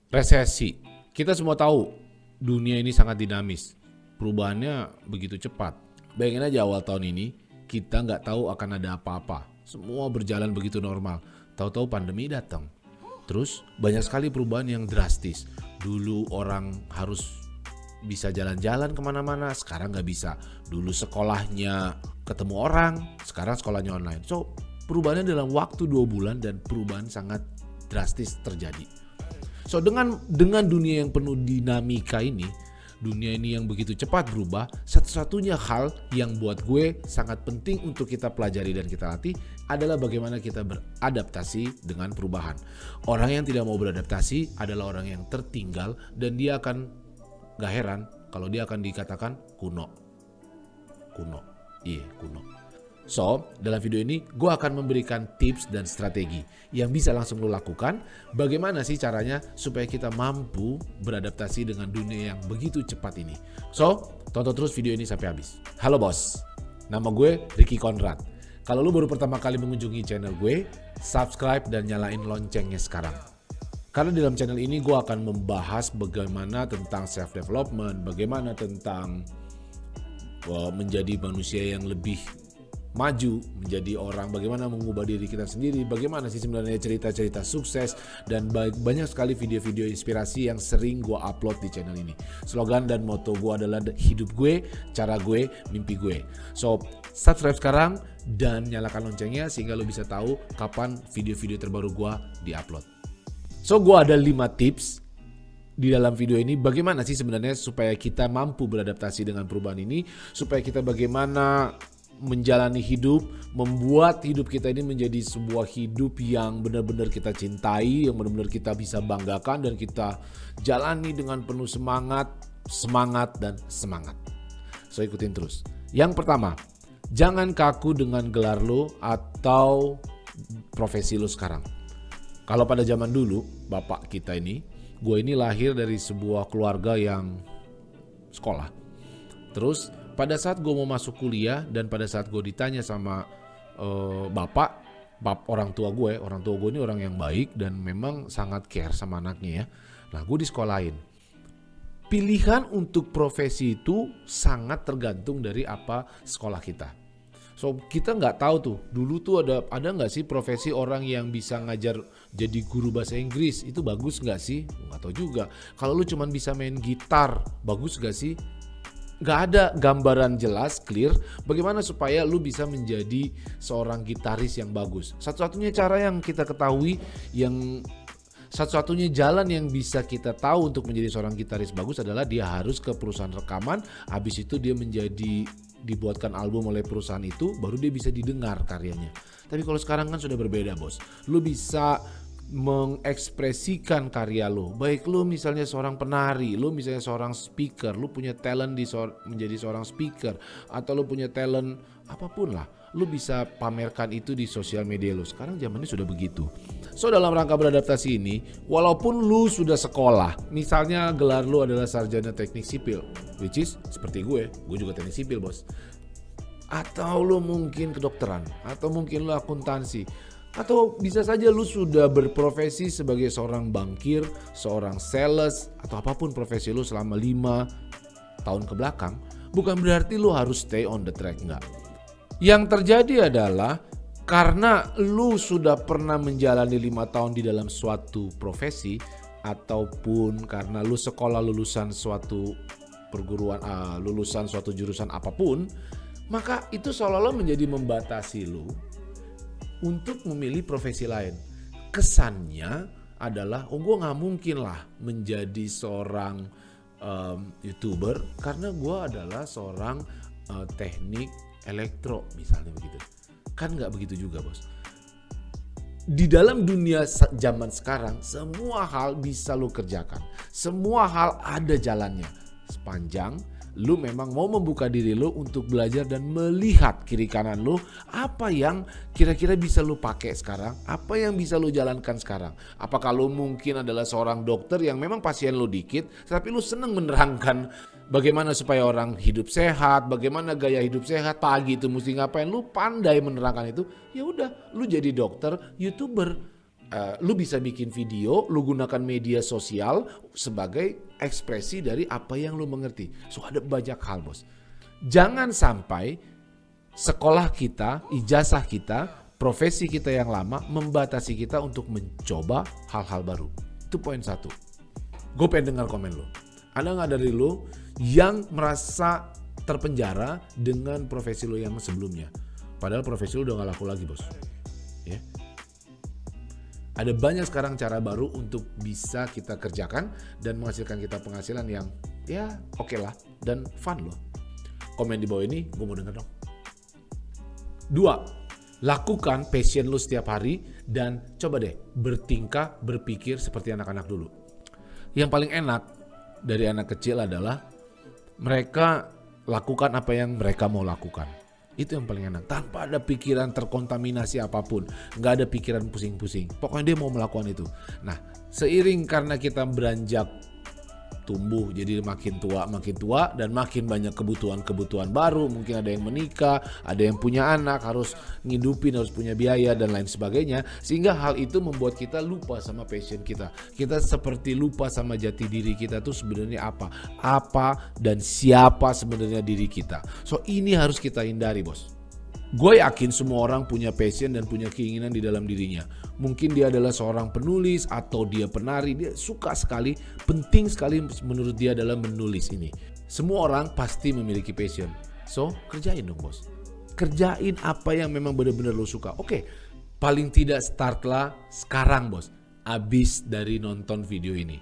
Resesi. Kita semua tahu dunia ini sangat dinamis. Perubahannya begitu cepat. Bayangin aja awal tahun ini kita nggak tahu akan ada apa-apa. Semua berjalan begitu normal. Tahu-tahu pandemi datang. Terus banyak sekali perubahan yang drastis. Dulu orang harus bisa jalan-jalan kemana-mana, sekarang nggak bisa. Dulu sekolahnya ketemu orang, sekarang sekolahnya online. So perubahannya dalam waktu 2 bulan dan perubahan sangat drastis terjadi. So dengan dunia yang penuh dinamika ini, dunia ini yang begitu cepat berubah, satu-satunya hal yang buat gue sangat penting untuk kita pelajari dan kita latih adalah bagaimana kita beradaptasi dengan perubahan. Orang yang tidak mau beradaptasi adalah orang yang tertinggal dan dia akan gak heran kalau dia akan dikatakan kuno. So, dalam video ini gue akan memberikan tips dan strategi yang bisa langsung lo lakukan. Bagaimana sih caranya supaya kita mampu beradaptasi dengan dunia yang begitu cepat ini. So, tonton terus video ini sampai habis. Halo bos, nama gue Ricky Conrad. Kalau lo baru pertama kali mengunjungi channel gue, subscribe dan nyalain loncengnya sekarang. Karena di dalam channel ini gue akan membahas bagaimana tentang self-development, bagaimana tentang menjadi manusia yang lebih maju, menjadi orang, bagaimana mengubah diri kita sendiri, bagaimana sih sebenarnya cerita-cerita sukses, dan banyak sekali video-video inspirasi yang sering gue upload di channel ini. Slogan dan moto gue adalah hidup gue, cara gue, mimpi gue. So, subscribe sekarang dan nyalakan loncengnya sehingga lo bisa tahu kapan video-video terbaru gue di-upload. So, gue ada 5 tips di dalam video ini bagaimana sih sebenarnya supaya kita mampu beradaptasi dengan perubahan ini, supaya kita bagaimana menjalani hidup, membuat hidup kita ini menjadi sebuah hidup yang benar-benar kita cintai, yang benar-benar kita bisa banggakan dan kita jalani dengan penuh semangat dan semangat. So ikutin terus. Yang pertama, jangan kaku dengan gelar lo atau profesi lo sekarang. Kalau pada zaman dulu, bapak kita ini, gue ini lahir dari sebuah keluarga yang sekolah. Terus pada saat gue mau masuk kuliah dan pada saat gue ditanya sama orang tua gue ini orang yang baik dan memang sangat care sama anaknya ya. Nah gue disekolahin. Pilihan untuk profesi itu sangat tergantung dari apa sekolah kita. So kita nggak tahu tuh dulu tuh ada nggak sih profesi orang yang bisa ngajar jadi guru bahasa Inggris, itu bagus nggak sih? Nggak tahu juga. Kalau lu cuman bisa main gitar, bagus nggak sih? Nggak ada gambaran jelas, clear, bagaimana supaya lu bisa menjadi seorang gitaris yang bagus. Satu-satunya cara yang kita ketahui, satu-satunya jalan yang bisa kita tahu untuk menjadi seorang gitaris bagus adalah dia harus ke perusahaan rekaman, habis itu dia dibuatkan album oleh perusahaan itu, baru dia bisa didengar karyanya. Tapi kalau sekarang kan sudah berbeda bos, lu bisa mengekspresikan karya lo, baik lo misalnya seorang penari, lo misalnya seorang speaker, lo punya talent menjadi seorang speaker, atau lo punya talent apapun lah, lo bisa pamerkan itu di sosial media lo. Sekarang zamannya sudah begitu. So dalam rangka beradaptasi ini, walaupun lo sudah sekolah, misalnya gelar lo adalah sarjana teknik sipil, which is seperti gue juga teknik sipil bos, atau lo mungkin kedokteran, atau mungkin lo akuntansi, atau bisa saja lu sudah berprofesi sebagai seorang bankir, seorang sales, atau apapun profesi lu selama 5 tahun ke belakang, bukan berarti lu harus stay on the track, enggak. Yang terjadi adalah karena lu sudah pernah menjalani 5 tahun di dalam suatu profesi, ataupun karena lu sekolah lulusan suatu perguruan, lulusan suatu jurusan apapun, maka itu seolah-olah menjadi membatasi lu untuk memilih profesi lain. Kesannya adalah, gue gak mungkin lah menjadi seorang YouTuber karena gue adalah seorang teknik elektro misalnya begitu. Kan gak begitu juga bos. Di dalam dunia zaman sekarang, semua hal bisa lo kerjakan. Semua hal ada jalannya. Sepanjang lu memang mau membuka diri lu untuk belajar dan melihat kiri kanan lu, apa yang kira-kira bisa lu pakai sekarang, apa yang bisa lu jalankan sekarang. Apakah lu mungkin adalah seorang dokter yang memang pasien lu dikit, tapi lu seneng menerangkan bagaimana supaya orang hidup sehat, bagaimana gaya hidup sehat, pagi itu mesti ngapain, lu pandai menerangkan itu, ya udah, lu jadi dokter, YouTuber. Lu bisa bikin video, lu gunakan media sosial sebagai ekspresi dari apa yang lu mengerti. So ada banyak hal bos. Jangan sampai sekolah kita, ijazah kita, profesi kita yang lama membatasi kita untuk mencoba hal-hal baru. Itu poin 1. Gue pengen dengar komen lu. Ada nggak dari lu yang merasa terpenjara dengan profesi lu yang sebelumnya? Padahal profesi lu udah gak laku lagi bos. Ya. Ada banyak sekarang cara baru untuk bisa kita kerjakan dan menghasilkan kita penghasilan yang ya oke lah dan fun loh. Komen di bawah ini, gue mau denger dong. 2. Lakukan passion lu setiap hari dan coba deh bertingkah, berpikir seperti anak-anak dulu. Yang paling enak dari anak kecil adalah mereka lakukan apa yang mereka mau lakukan. Itu yang paling enak, tanpa ada pikiran terkontaminasi apapun, nggak ada pikiran pusing-pusing. Pokoknya dia mau melakukan itu. Nah, seiring karena kita beranjak tumbuh, jadi makin tua dan makin banyak kebutuhan baru. Mungkin ada yang menikah, ada yang punya anak, harus ngidupin, harus punya biaya dan lain sebagainya. Sehingga hal itu membuat kita lupa sama passion kita. Kita seperti lupa sama jati diri kita tuh sebenarnya apa dan siapa sebenarnya diri kita. So ini harus kita hindari bos. Gue yakin semua orang punya passion dan punya keinginan di dalam dirinya. Mungkin dia adalah seorang penulis atau dia penari, dia suka sekali, penting sekali menurut dia adalah menulis ini. Semua orang pasti memiliki passion. So, kerjain dong bos. Kerjain apa yang memang benar-benar lo suka. Oke, paling tidak startlah sekarang bos. Abis dari nonton video ini.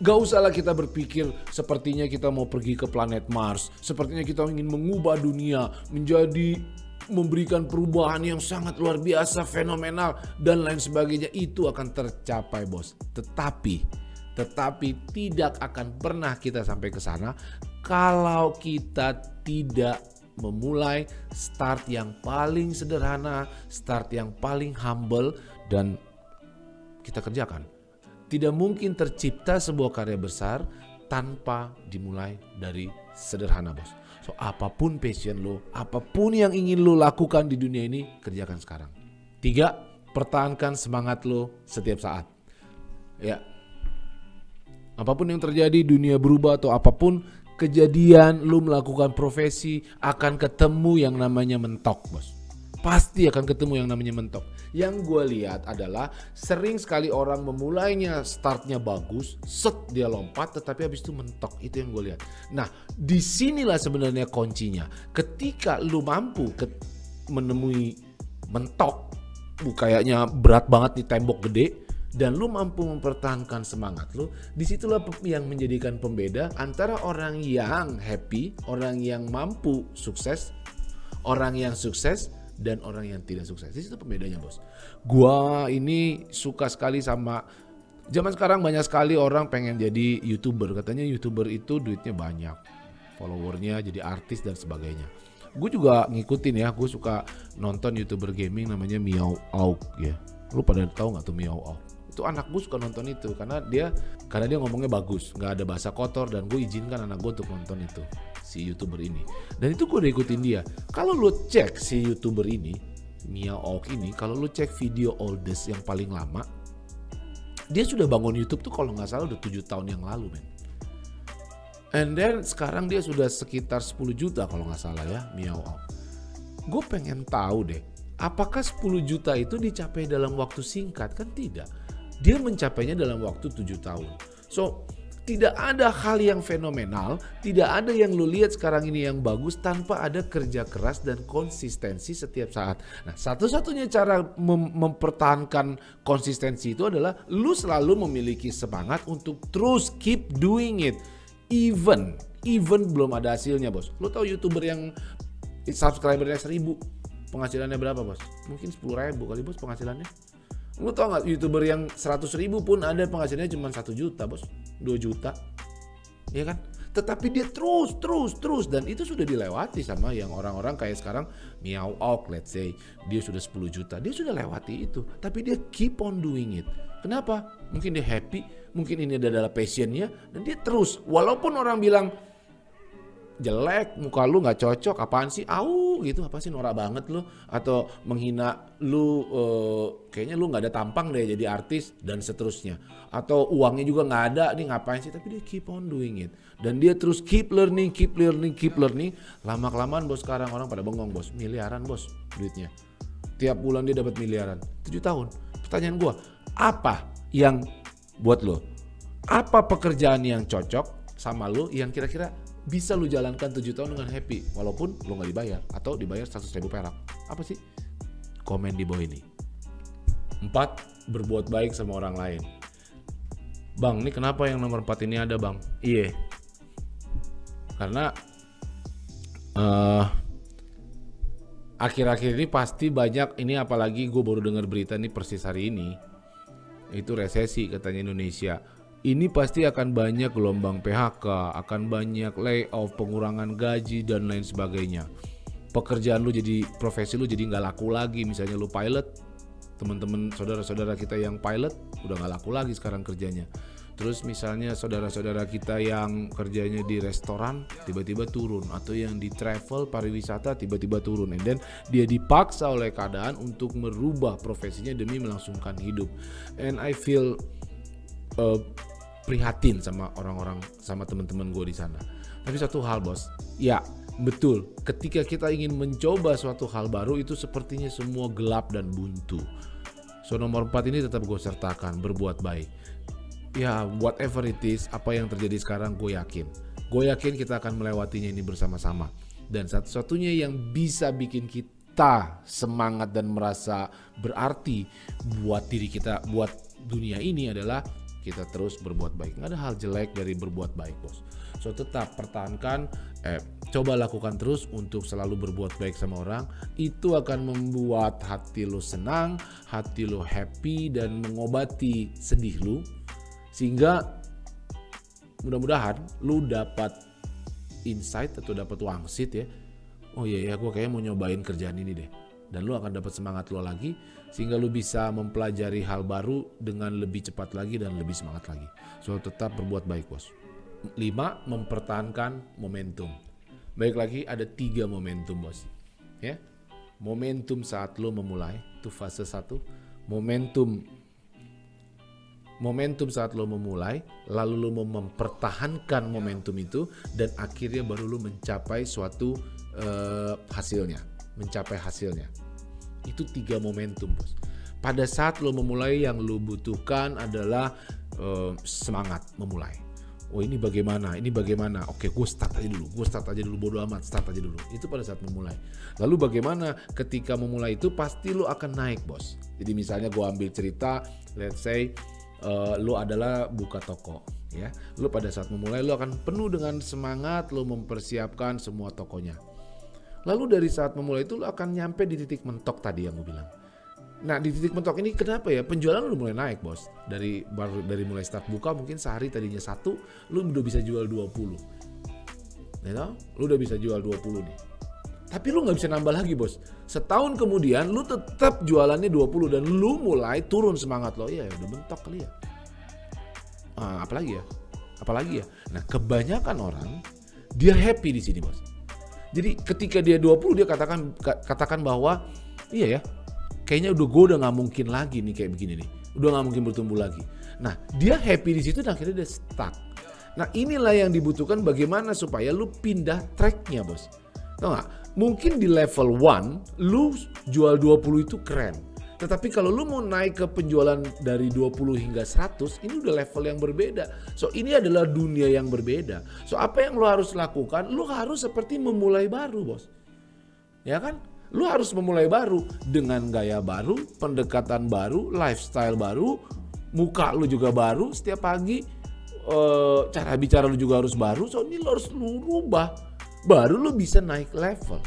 Gak usahlah kita berpikir sepertinya kita mau pergi ke planet Mars. Sepertinya kita ingin mengubah dunia menjadi memberikan perubahan yang sangat luar biasa, fenomenal dan lain sebagainya. Itu akan tercapai bos. Tetapi tidak akan pernah kita sampai ke sana kalau kita tidak memulai start yang paling sederhana, start yang paling humble dan kita kerjakan. Tidak mungkin tercipta sebuah karya besar tanpa dimulai dari sederhana bos. So apapun passion lo, apapun yang ingin lo lakukan di dunia ini, kerjakan sekarang. 3, pertahankan semangat lo setiap saat. Ya, apapun yang terjadi, dunia berubah atau apapun kejadian, lo melakukan profesi akan ketemu yang namanya mentok bos. Pasti akan ketemu yang namanya mentok. Yang gue lihat adalah sering sekali orang memulainya, startnya bagus, set dia lompat, tetapi habis itu mentok. Itu yang gue lihat. Nah, disinilah sebenarnya kuncinya. Ketika lu mampu menemui mentok, kayaknya berat banget di tembok gede, dan lu mampu mempertahankan semangat lu, disitulah yang menjadikan pembeda antara orang yang happy, orang yang mampu sukses, orang yang sukses, dan orang yang tidak sukses. Itu pembedanya bos. Gua ini suka sekali sama zaman sekarang, banyak sekali orang pengen jadi YouTuber. Katanya YouTuber itu duitnya banyak, followernya jadi artis dan sebagainya. Gue juga ngikutin ya, gue suka nonton YouTuber gaming namanya Miao Auk ya. Lu pada tahu nggak tuh Miao Auk? Itu anak gue suka nonton itu karena dia ngomongnya bagus, nggak ada bahasa kotor, dan gue izinkan anak gue untuk nonton itu, si YouTuber ini. Dan itu gue udah ikutin dia. Kalau lu cek si YouTuber ini, Miao Auk ini, kalau lu cek video oldest yang paling lama, dia sudah bangun YouTube tuh kalau nggak salah udah 7 tahun yang lalu men. And then sekarang dia sudah sekitar 10 juta kalau nggak salah ya, Miao Auk. Gue pengen tahu deh, apakah 10 juta itu dicapai dalam waktu singkat? Kan tidak. Dia mencapainya dalam waktu 7 tahun. So, tidak ada hal yang fenomenal, tidak ada yang lu lihat sekarang ini yang bagus tanpa ada kerja keras dan konsistensi setiap saat. Nah, satu-satunya cara mempertahankan konsistensi itu adalah lu selalu memiliki semangat untuk terus keep doing it. Even belum ada hasilnya bos. Lu tahu YouTuber yang subscribernya 1000, penghasilannya berapa bos? Mungkin 10.000 kali bos penghasilannya. Lu tau gak YouTuber yang 100.000 pun ada penghasilannya cuma 1 juta bos, 2 juta, ya kan? Tetapi dia terus dan itu sudah dilewati sama yang orang-orang kayak sekarang Miao Auk, let's say dia sudah 10 juta, dia sudah lewati itu, tapi dia keep on doing it. Kenapa? Mungkin dia happy, mungkin ini adalah passionnya, dan dia terus. Walaupun orang bilang jelek, muka lu nggak cocok, apaan sih, gitu, apa sih norak banget lu, atau menghina lu, kayaknya lu nggak ada tampang deh jadi artis dan seterusnya, atau uangnya juga nggak ada, nih ngapain sih, tapi dia keep on doing it dan dia terus keep learning, lama kelamaan bos, sekarang orang pada bengong bos, miliaran bos duitnya, tiap bulan dia dapat miliaran, 7 tahun. Pertanyaan gua, apa yang buat lo, apa pekerjaan yang cocok sama lo yang kira-kira bisa lu jalankan 7 tahun dengan happy walaupun lu nggak dibayar atau dibayar 100.000 perak? Apa sih? Komen di bawah ini. 4, berbuat baik sama orang lain. Bang, ini kenapa yang nomor 4 ini ada bang? Iya, karena akhir-akhir ini pasti banyak ini, apalagi gue baru dengar berita nih persis hari ini, itu resesi katanya Indonesia. Ini pasti akan banyak gelombang PHK, akan banyak layoff, pengurangan gaji dan lain sebagainya. Pekerjaan lu jadi, profesi lu jadi nggak laku lagi. Misalnya lu pilot, teman-teman saudara-saudara kita yang pilot udah nggak laku lagi sekarang kerjanya. Terus misalnya saudara-saudara kita yang kerjanya di restoran tiba-tiba turun, atau yang di travel pariwisata tiba-tiba turun, and then dia dipaksa oleh keadaan untuk merubah profesinya demi melangsungkan hidup. And I feel prihatin sama orang-orang, sama teman-teman gue di sana. Tapi satu hal bos, ya betul, ketika kita ingin mencoba suatu hal baru itu sepertinya semua gelap dan buntu. So nomor 4 ini tetap gue sertakan, berbuat baik. Ya whatever it is, apa yang terjadi sekarang gue yakin kita akan melewatinya ini bersama-sama. Dan satu-satunya yang bisa bikin kita semangat dan merasa berarti buat diri kita, buat dunia ini adalah kita terus berbuat baik. Nggak ada hal jelek dari berbuat baik bos. So tetap pertahankan, coba lakukan terus untuk selalu berbuat baik sama orang. Itu akan membuat hati lo senang, hati lo happy, dan mengobati sedih lo. Sehingga mudah-mudahan lo dapat insight atau dapat wangsit ya. Oh iya ya, gue kayaknya mau nyobain kerjaan ini deh. Dan lo akan dapat semangat lo lagi, sehingga lo bisa mempelajari hal baru dengan lebih cepat lagi dan lebih semangat lagi. So tetap berbuat baik bos. 5, mempertahankan momentum. Baik lagi, ada 3 momentum bos. Ya, momentum saat lo memulai, itu fase 1. Momentum saat lo memulai, lalu lo mempertahankan momentum itu, dan akhirnya baru lo mencapai suatu hasilnya. Itu 3 momentum bos. Pada saat lo memulai, yang lo butuhkan adalah semangat memulai. Oh ini bagaimana? Oke, gue start aja dulu, bodo amat, start aja dulu. Itu pada saat memulai. Lalu bagaimana ketika memulai itu, pasti lo akan naik bos. Jadi misalnya gue ambil cerita, let's say lo adalah buka toko ya. Lo pada saat memulai lo akan penuh dengan semangat, lo mempersiapkan semua tokonya. Lalu dari saat memulai itu lo akan nyampe di titik mentok tadi yang gue bilang. Nah di titik mentok ini kenapa ya? Penjualan lo mulai naik bos. Dari mulai start buka mungkin sehari tadinya 1, lo udah bisa jual 20. Ya, lo udah bisa jual 20 nih. Tapi lo gak bisa nambah lagi bos. Setahun kemudian lo tetap jualannya 20 dan lo mulai turun semangat lo. Ya udah mentok kali ya. Apalagi ya. Nah kebanyakan orang dia happy di sini bos. Jadi ketika dia 20 dia katakan bahwa iya ya, kayaknya gue udah nggak mungkin lagi nih kayak begini nih, udah nggak mungkin bertumbuh lagi. Nah dia happy di situ dan akhirnya dia stuck. Nah inilah yang dibutuhkan, bagaimana supaya lu pindah tracknya bos. Tau nggak? Mungkin di level 1 lu jual 20 itu keren. Tetapi kalau lu mau naik ke penjualan dari 20 hingga 100, ini udah level yang berbeda. So ini adalah dunia yang berbeda. So apa yang lu harus lakukan? Lu harus seperti memulai baru bos. Ya kan? Lu harus memulai baru dengan gaya baru, pendekatan baru, lifestyle baru, muka lu juga baru setiap pagi, cara bicara lu juga harus baru. So ini lu harus lu rubah, baru lu bisa naik level.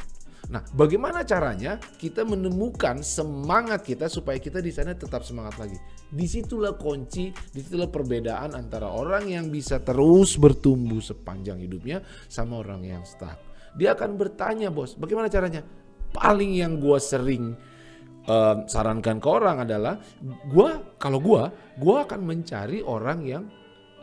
Nah, bagaimana caranya kita menemukan semangat kita supaya kita di sana tetap semangat lagi? Disitulah kunci, disitulah perbedaan antara orang yang bisa terus bertumbuh sepanjang hidupnya sama orang yang stuck. Dia akan bertanya, bos, bagaimana caranya? Paling yang gue sering sarankan ke orang adalah, gue akan mencari orang yang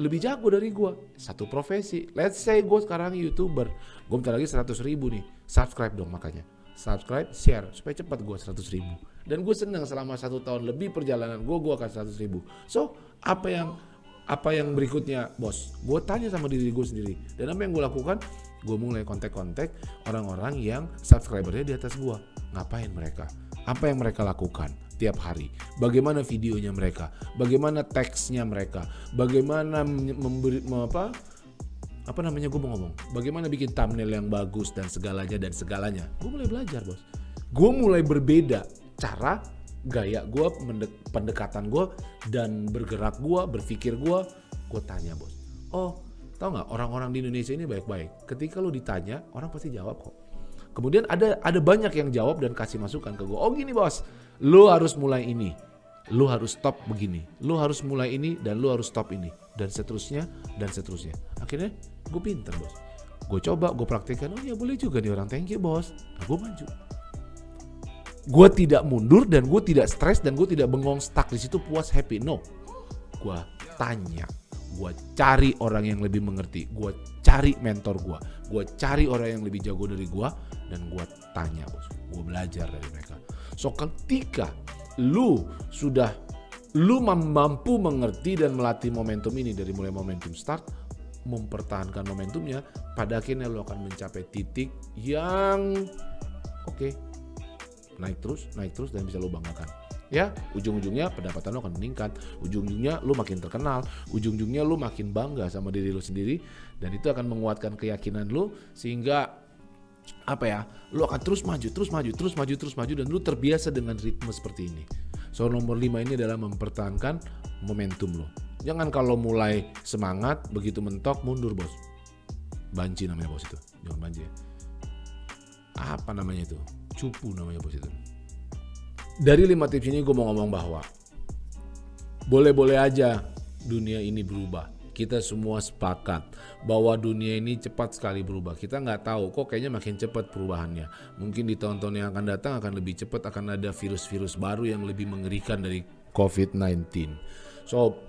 lebih jago dari gue. Satu profesi. Let's say gue sekarang YouTuber. Gue bentar lagi 100.000 nih. Subscribe dong makanya. Subscribe, share supaya cepat gue 100.000. Dan gue senang selama 1 tahun lebih perjalanan gue akan 100.000. So apa yang berikutnya bos? Gue tanya sama diri gue sendiri. Dan apa yang gue lakukan? Gue mulai kontak-kontak orang-orang yang subscribernya di atas gue. Ngapain mereka? Apa yang mereka lakukan tiap hari? Bagaimana videonya mereka? Bagaimana teksnya mereka? Bagaimana gue mau ngomong? Bagaimana bikin thumbnail yang bagus dan segalanya. Gue mulai belajar bos. Gue mulai berbeda cara, gaya gue, pendekatan gue, dan bergerak gue, berpikir gue tanya bos. Oh, tau nggak, orang-orang di Indonesia ini baik-baik. Ketika lo ditanya, orang pasti jawab kok. Kemudian ada banyak yang jawab dan kasih masukan ke gue. Oh gini bos, lo harus mulai ini, lo harus stop begini, lo harus mulai ini dan lo harus stop ini, dan seterusnya dan seterusnya. Akhirnya gue pinter bos. Gue coba, gue praktekkan. Oh ya boleh juga nih orang, thank you bos. Nah, gue maju. Gue tidak mundur dan gue tidak stres dan gue tidak bengong stuck di situ puas happy. No, gue tanya. Gue cari orang yang lebih mengerti, gue cari mentor gue cari orang yang lebih jago dari gue, dan gue tanya bos, gue belajar dari mereka. So ketika lu mampu mengerti dan melatih momentum ini dari mulai momentum start, mempertahankan momentumnya, pada akhirnya lu akan mencapai titik yang oke, naik terus dan bisa lu banggakan. Ya, ujung-ujungnya pendapatan lo akan meningkat, ujung-ujungnya lo makin terkenal, ujung-ujungnya lo makin bangga sama diri lo sendiri, dan itu akan menguatkan keyakinan lo sehingga lo akan terus maju dan lo terbiasa dengan ritme seperti ini. So nomor 5 ini adalah mempertahankan momentum lo. Jangan kalau mulai semangat begitu mentok mundur bos. Banci namanya bos itu, jangan banci. Apa namanya itu? Cupu namanya bos itu. Dari 5 tips ini gue mau ngomong bahwa boleh-boleh aja dunia ini berubah. Kita semua sepakat bahwa dunia ini cepat sekali berubah. Kita nggak tahu kok kayaknya makin cepat perubahannya. Mungkin di tahun-tahun yang akan datang akan lebih cepat, akan ada virus-virus baru yang lebih mengerikan dari COVID-19. So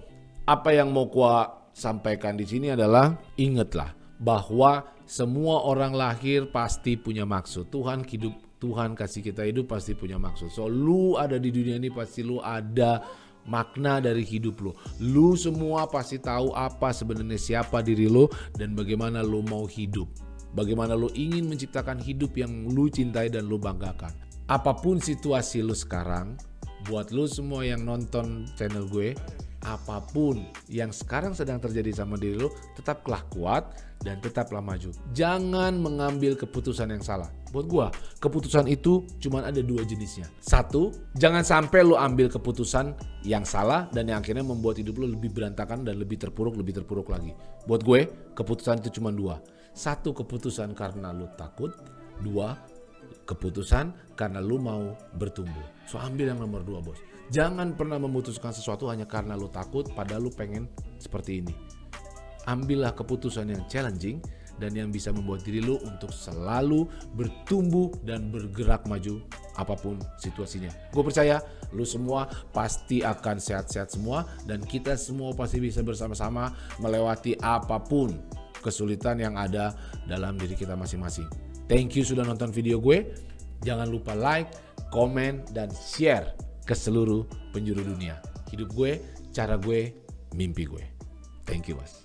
apa yang mau gue sampaikan di sini adalah ingatlah bahwa semua orang lahir pasti punya maksud. Tuhan kasih kita hidup pasti punya maksud. So lu ada di dunia ini pasti lu ada makna dari hidup lu. Lu semua pasti tahu apa sebenarnya siapa diri lu dan bagaimana lu mau hidup. Bagaimana lu ingin menciptakan hidup yang lu cintai dan lu banggakan. Apapun situasi lu sekarang, buat lu semua yang nonton channel gue, apapun yang sekarang sedang terjadi sama diri lu, tetaplah kuat dan tetaplah maju. Jangan mengambil keputusan yang salah. Buat gua, keputusan itu cuma ada 2 jenisnya. 1, jangan sampai lu ambil keputusan yang salah dan yang akhirnya membuat hidup lu lebih berantakan dan lebih terpuruk lagi. Buat gue, keputusan itu cuma 2. 1, keputusan karena lu takut. 2, keputusan karena lu mau bertumbuh. So ambil yang nomor 2 bos. Jangan pernah memutuskan sesuatu hanya karena lu takut padahal lu pengen seperti ini. Ambillah keputusan yang challenging dan yang bisa membuat diri lu untuk selalu bertumbuh dan bergerak maju apapun situasinya. Gue percaya lu semua pasti akan sehat-sehat semua dan kita semua pasti bisa bersama-sama melewati apapun kesulitan yang ada dalam diri kita masing-masing. Thank you sudah nonton video gue. Jangan lupa like, komen, dan share ke seluruh penjuru dunia. Hidup gue, cara gue, mimpi gue. Thank you, Mas.